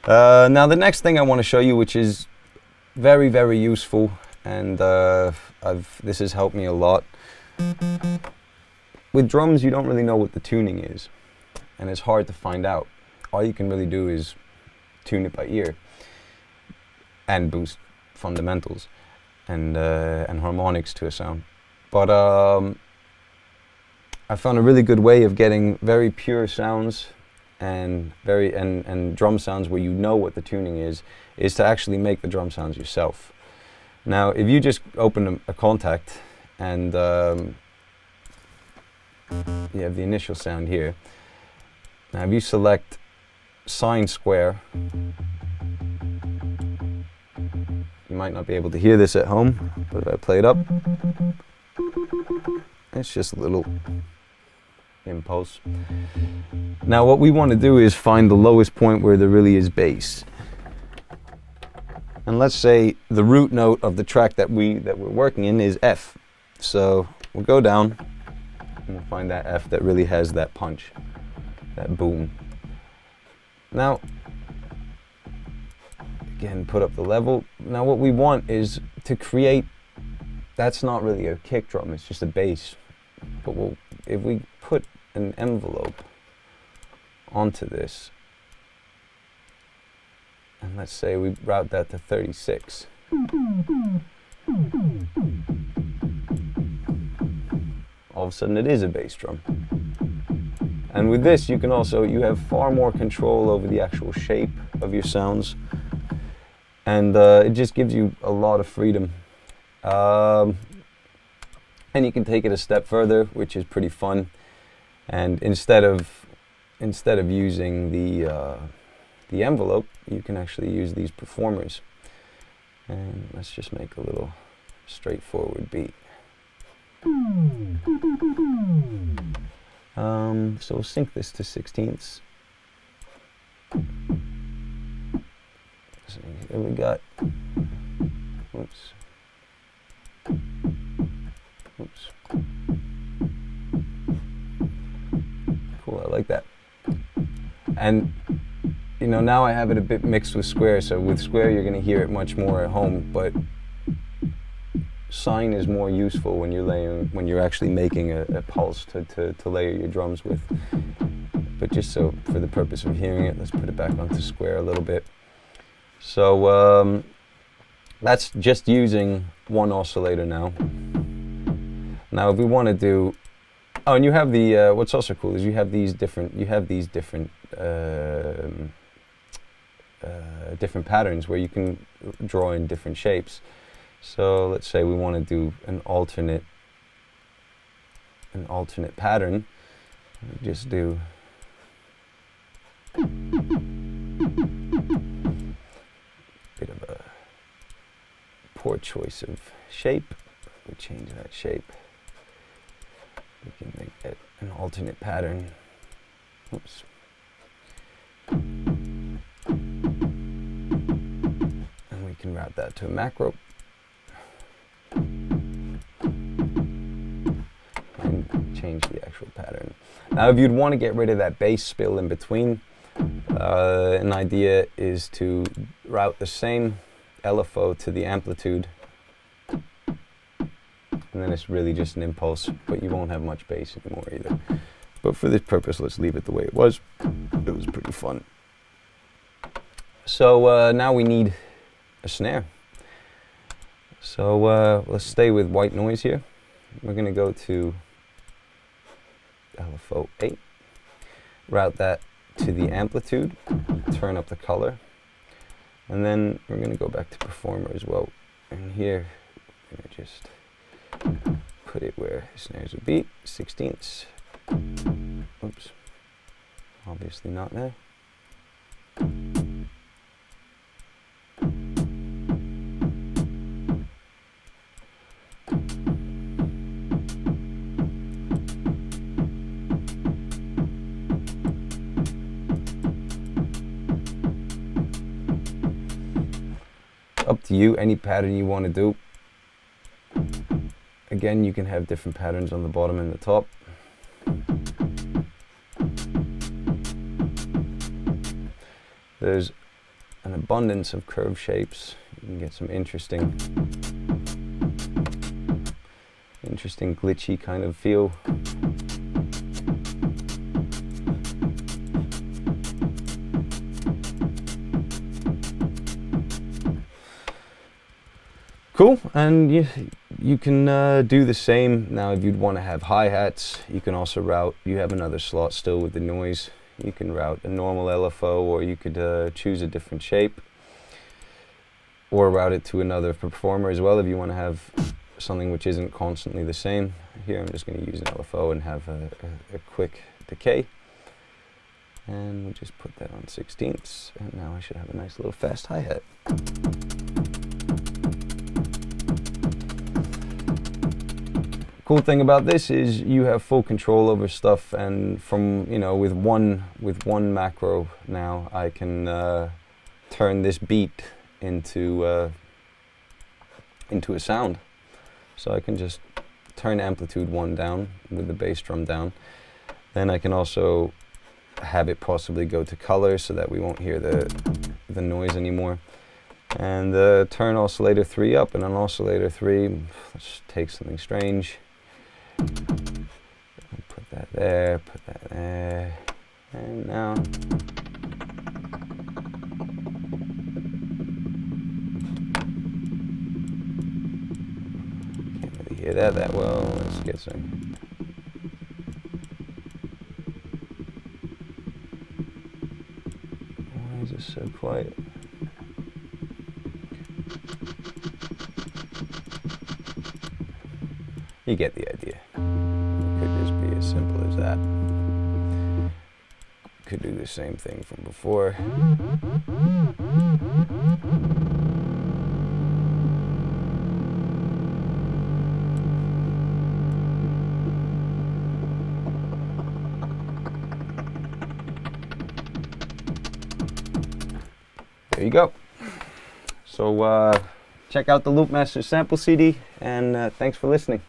Now the next thing I want to show you, which is very, very useful, and this has helped me a lot. With drums, you don't really know what the tuning is, and it's hard to find out. All you can really do is tune it by ear and boost fundamentals and harmonics to a sound. But I found a really good way of getting very pure sounds and drum sounds where you know what the tuning is to actually make the drum sounds yourself. Now, if you just open a contact and you have the initial sound here. Now, if you select sine square, you might not be able to hear this at home, but if I play it up, it's just a little impulse. Now, what we want to do is find the lowest point where there really is bass. And let's say the root note of the track that we're working in is F. So we'll go down and we'll find that F that really has that punch, that boom. Now, again, put up the level. Now what we want is to create, that's not really a kick drum, it's just a bass. But if we put an envelope onto this, and let's say we route that to 36. All of a sudden it is a bass drum. And with this you have far more control over the actual shape of your sounds, and it just gives you a lot of freedom. And you can take it a step further, which is pretty fun. And instead of using the envelope, you can actually use these performers. And let's just make a little straightforward beat. So we'll sync this to sixteenths. So here we got, oops. Cool, I like that. And you know, now I have it a bit mixed with square, so with square you're going to hear it much more at home, but sine is more useful when you're actually making a pulse to layer your drums with. But just so for the purpose of hearing it, let's put it back onto square a little bit. So that's just using one oscillator now. Now if we want to do, oh, and you have the what's also cool is you have these different different patterns where you can draw in different shapes. So let's say we want to do an alternate pattern. Just do bit of a poor choice of shape. We change that shape. We can make it an alternate pattern. Oops. And we can route that to a macro. And change the actual pattern. Now if you'd want to get rid of that bass spill in between, an idea is to route the same LFO to the amplitude, and then it's really just an impulse, but you won't have much bass anymore either. But for this purpose, let's leave it the way it was. It was pretty fun. So now we need a snare. So let's stay with white noise here. We're going to go to LFO 8, route that to the amplitude, turn up the color, and then we're going to go back to performer as well. And here, we're going to just put it where snares would be, sixteenths. Oops, obviously not there. Up to you, any pattern you want to do. Again, you can have different patterns on the bottom and the top. There's an abundance of curved shapes. You can get some interesting glitchy kind of feel. Cool, and you can do the same. Now if you'd want to have hi-hats, you can also route, you have another slot still with the noise. You can route a normal LFO, or you could choose a different shape, or route it to another performer as well if you want to have something which isn't constantly the same. Here I'm just going to use an LFO and have a quick decay. And we'll just put that on 16ths, and now I should have a nice little fast hi-hat. Cool thing about this is you have full control over stuff, and from, you know, with one macro now I can turn this beat into a sound. So I can just turn amplitude 1 down with the bass drum down. Then I can also have it possibly go to color so that we won't hear the noise anymore. And turn oscillator 3 up, and on oscillator 3, let's take something strange. Put that there, put that there, and now can't really hear that well. Let's get some. Why is this so quiet? You get the idea. It could just be as simple as that. Could do the same thing from before. There you go. So check out the Loopmaster sample CD, and thanks for listening.